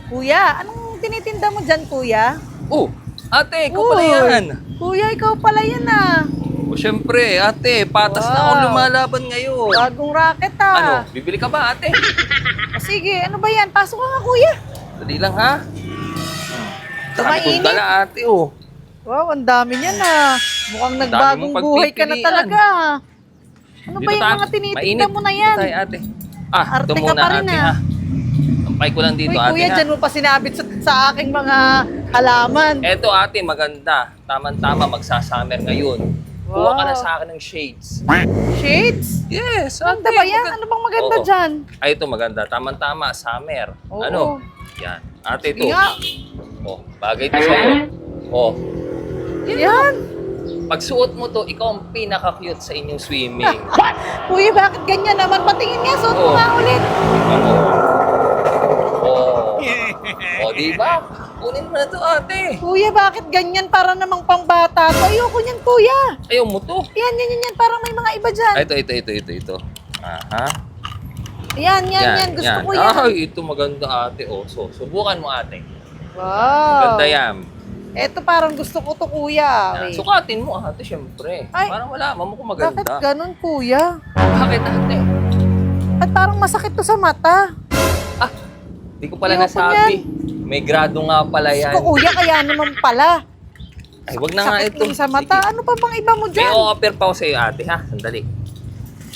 Kuya, anong tinitinda mo dyan, kuya? Oh, ate, ikaw pala yan. Kuya, ikaw pala yan ah. O syempre, ate, patas na Wow. akong lumalaban ngayon. Bagong racket Ano, ah. bibili ka ba, ate? O, sige, ano ba yan? Pasok ka nga, kuya. Dali lang, ha? Dami kong Mainit. dala, ate, oh. Wow, ang dami niyan ah. Mukhang Ang dami nagbagong mong buhay ka na pagpipilian. talaga ah. Ano ba Dito yung tayo. mga tinitinda Mainit. mo na yan? Dito tayo, ate. Ah, Arte ito ka muna, pa rin, ate, ah. ha? Tampay ko lang dito, Uy, ate, kuya, ha? dyan mo pa sinabit sa aking mga halaman. Eto, ate, maganda. Tama-tama, magsasummer ngayon. Kuha ka na Wow. sa akin ng shades. Shades? Yes, ate. Ganda ba yan? Ano bang maganda Oo. dyan? Ay, ito maganda. Tama-tama, summer. Oo. Ano? Yan. Ate, ito. Sige nga. Oh, bagay ito sa'yo. Oh, Yan. pag suot mo to, ikaw ang pinaka-cute sa inyong swimming. Kuya, bakit ganyan naman? Patingin nga, suot mo Oo. nga ulit. Ano? Oh. Oh, di ba? Kunin mo na to, ate. Kuya, bakit ganyan? Para namang pambata to. Ayoko niyan, kuya. Ayaw mo to. Yan. Parang may mga iba dyan. Ay, ito. Aha. Yan. Gusto ko yan. Ay, ito maganda, ate. Oh, so, subukan mo, ate. Wow. Ganda yan. Eto parang gusto ko to, kuya. Yan. Okay. Sukatin mo, ate, syempre. Ay. Parang wala, mo kung Bakit maganda. ganun, kuya? Bakit, ate? At parang masakit to sa mata. Ah, di ko pala Ayoko nasabi. May grado nga pala yan. Gusto ko, kuya, kaya naman pala. Ay, wag na nga Sakit ito. mo sa mata. Sige. Ano pa bang iba mo May dyan? o-offer pa ako sa'yo, ate, ha? Sandali.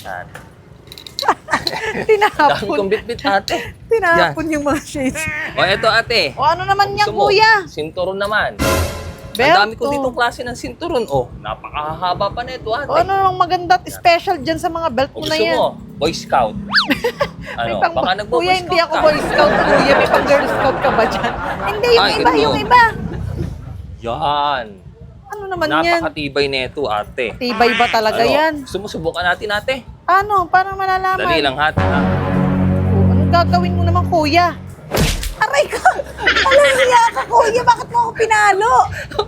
Yan. Dami Tinapon. kong bitbit, ate. Tinapon yung mga shades. O, eto, ate. O ano naman yan, Gusto mo? kuya? Sinturon naman. Belt, Ang dami ko oh. ditong klase ng sinturon. Oh, napakahaba pa na ito, ate. O ano namang maganda at special dyan sa mga belt O mo na gusto yan? mo, Boy Scout. May Ano, pang- baka nagbo-Boy kuya, Scout hindi ako ka. Boy Scout, kuya. May pang Girl Scout ka ba dyan? Hindi, yung Ay, iba, ganun. yung iba. Yan. Ano naman yan? Napakatibay nito, ate. Tibay ba talaga Ano, yan? Gusto mo subukan natin, ate? Ano? Parang malalaman. Dali lang, ate. Ha? Oh, anong gagawin mo naman, kuya? Aray ko! Alangya ka, kuya! Bakit mo ako pinalo? O,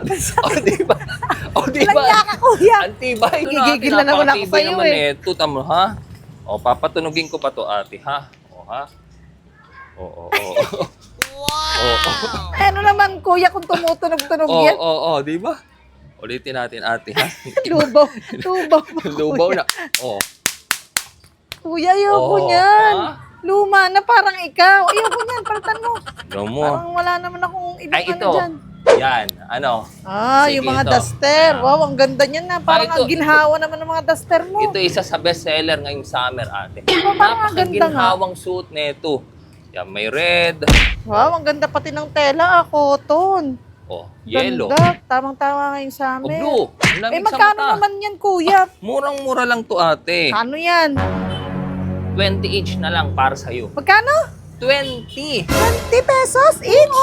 di ba? O, di ba? Alangya ka, kuya! Ang tibay. Ito Gigigil na naman ako napakatibay sa'yo, naman eh. Ito, tamo, ha? O, papatunugin ko pa to, ate, ha? O, ha? O. Ano naman, kuya, kung tumutunog-tunog O, yan? di ba? Ulitin natin, ate, ha? Lubaw. Lubaw na. O. Kuya, ayoko Oo. niyan. Ha? Luma na parang ikaw. Ayoko niyan, palitan mo. Alam mo. Parang wala naman akong ibang Ay, ano ito. dyan. Yan. Ano? Ah, Sige, yung mga ito. duster. Ayan. Wow, ang ganda niyan na. Parang ito, ang ginhawa naman ng mga duster mo. Ito isa sa bestseller ngayong summer, ate. Diba, parang ang ganda nga. Napakaginhawang suit nito. Yan, may red. Wow, ang ganda pati ng tela, cotton. O, yellow. Ganda. Tamang-tama ngayon sa O, amin. blue. Ang Eh, lamig sa magkano mata. naman yan, kuya? Murang-mura lang to, ate. Ano yan? 20 each na lang para sa'yo. Magkano? 20! 20 pesos each?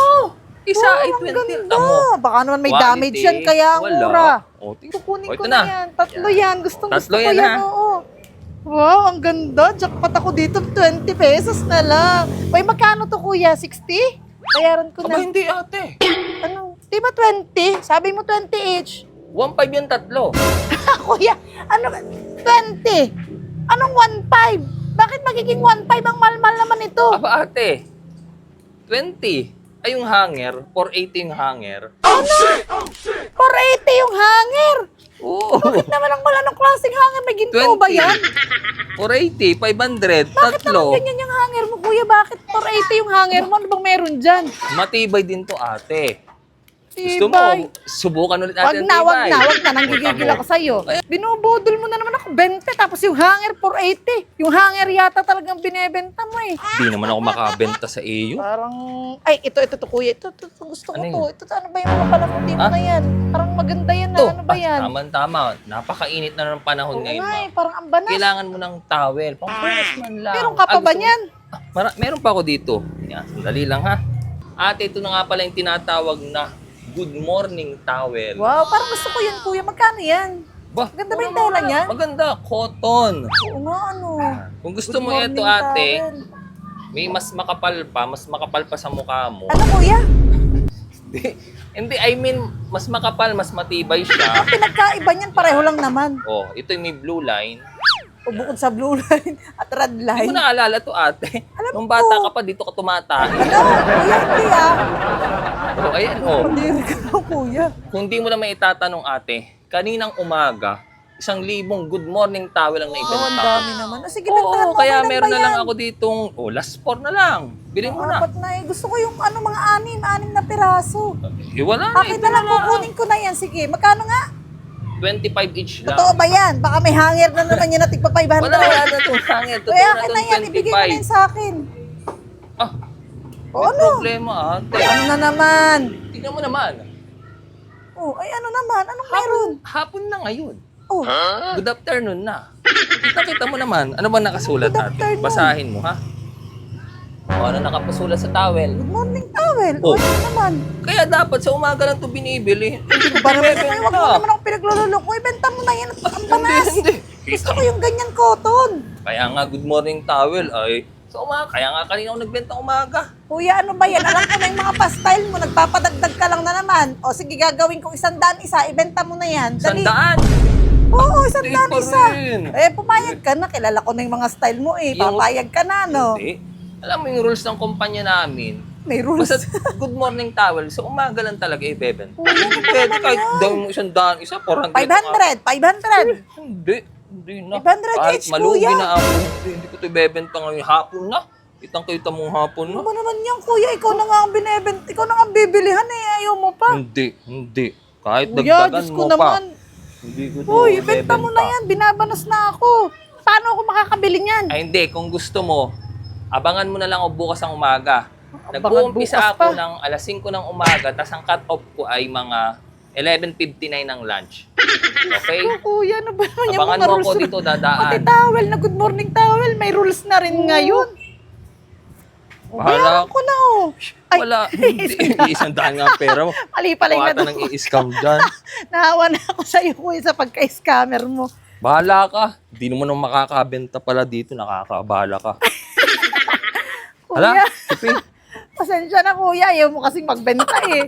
Isa Wow, ay ang 20. ganda. Tamo. Baka naman may Quality, damage yan, kaya ang wala. mura. O, tingnan. Kukunin O, ko ito na na. yan. Tatlo yan. Gustong Tatlo gusto ko yan, yan, ha? oo. Wow, ang ganda. Jackpot ako dito. 20 pesos na lang. Uy, magkano to, kuya? 60? Bayaran ko Aba, na. hindi, ate. Ano? Di ba 20? Sabi mo 20 each. 1.5 yung tatlo. Kuya, ano ba? 20? Anong 1.5? Bakit magiging 1.5 ang mahal-mahal naman ito? Aba, ate. 20. Ay, yung hanger. 480 yung hanger. Ano? 480 yung hanger. Oo. Bakit naman ang wala ng klaseng hanger? May ginto ba yan? 480, 500, Bakit tatlo. naman ganyan yung hanger mo, kuya? Bakit 480 yung hanger mo? Ano bang meron dyan? Matibay din to, ate. Gusto mo, Tibay. subukan ulit Wag natin na, wag tibay. na, wag na. Nanggigigil ako sa'yo. Binubudol mo na naman ako 20, tapos yung hanger 480. Yung hanger yata talagang binebenta mo eh. Hindi naman ako makabenta sa iyo. Parang, ay, ito to, kuya. Ito, gusto ko Ano to. Ito, ano ba yung mga palamuti mo Ha? na yan? Parang maganda yan, Ito, ano ba yan? tama-tama. Napakainit na ng panahon Oo ngayon, nga eh, ma'am. parang ang banas. Kailangan mo ng towel. Pang-punas man lang. Meron ka pa ba gusto mo- niyan? Meron pa ako dito. Yan, sandali lang ha. Ate, ito na nga pala yung tinatawag na good morning towel. Wow, parang gusto ko yan, kuya. Magkano yan? Bah, Ganda ba yung tela niyan? Maganda, cotton. Oo nga, ano. Kung gusto Good mo morning, ito, ate, towel. may mas makapal pa sa mukha mo. Ano, kuya? Hindi, I mean, mas makapal, mas matibay siya. Pinagkaiba niyan, pareho lang naman. Oh, ito yung may blue line. O bukod sa blue line at red Hindi line. mo naalala to ate. Alam Nung ko. bata ka pa, dito ka tumatay. Ano? Kuya, hindi ah. Oh, ayan, oh. Pandiri ka lang, kuya. Kung di mo na may itatanong ate, kaninang umaga, 1,000 good morning towel ang Oo, ang naibenta. dami naman. Sige, bentahan Oo, mo. kaya Kailan meron ba na lang yan? ako ditong, last 4 na lang. Bilhin mo na. Apat na eh. Gusto ko yung mga anim na piraso. Wala na, Akin ito na lang, kukunin ko na yan. Sige, magkano nga? 25 each lang. Totoo ba yan? Baka may hanger na naman yan na tigpa 500. Wala na itong hangin. Totoo Kaya na akin na itong yan, ibigay mo na yan 25. sa akin. Ah, O may ano? problema ate. Ano na naman? Tingnan mo naman. Oh, ay ano naman? Anong meron? Hapon na ngayon. Oh, Good afternoon na. Kita mo naman. Ano ba nakasulat Good ate? afternoon. Basahin mo ha. O ano nakapasulat sa towel? good morning towel. Oh. Oh, ano naman? Kaya dapat sa umaga lang ito binibili. Hindi ko Ba naman binibenta. yan? Huwag mo naman akong pinaglululok. Uy, benta mo na yan. Ang banas. Hindi. Gusto ko yung ganyan cotton. Kaya nga good morning towel ay sa umaga. Kaya nga kanina ako nagbenta umaga. Kuya, ano ba yan? Alam ko na yung mga pastyle mo. Nagpapadagdag ka lang na naman. O sige, gagawin kong 100 isa. Ibenta mo na yan. Dali. 100. Oo, 100 Hindi pa isa. rin. Eh, pumayag ka na. Kilala ko na yung mga style mo eh. Yung- Papayag ka na, no? Hindi. Alam mo yung rules ng kumpanya namin. May rules. Basta good morning towel, sa umaga lang talaga ibebenta. Kuya, ano ba Pwede naman kahit yan? daw mo 100 isa, 400. 500. Hindi na. 500 Kahit each, malugi kuya. na ako, hindi ko ito ibebenta ngayon. Hapon na. Kitang-kita mong hapon Ano na. ba naman yan, kuya? Ikaw na nga ang binebenta. Ikaw na nga ang bibilihan eh. Ayaw mo pa. Hindi. Kahit Kuya, dagdagan Diyos mo ko pa. naman. Hindi ko ito Uy, ibenta mo na ibebenta. yan. Binabanas na ako. Paano ako makakabili niyan? Ay hindi, kung gusto mo, abangan mo na lang ako bukas ng umaga. Abangan Nag-uumpisa bukas ako pa. ng alas 5 ng umaga, tas ang cut-off ko ay mga 11:59 ng lunch. Okay? Oh, kuya, ano ba naman yung Abangan mga mo rules? ako dito, Pati dadaan. towel na good morning towel. May rules na rin ngayon. Bahala Bayaran ko na oh. Ay, Wala. Hindi, 100 nga ang pera mo. mali pala yung Kung ata nang nado. i-scam dyan. Nahawa na ako sa'yo kuya sa pagka-scammer mo. Bahala ka. Hindi mo nang makakabenta pala dito. Nakakaabala ka. Kuya, Hala, sipi. pasensya na kuya. Ayaw mo kasing magbenta eh.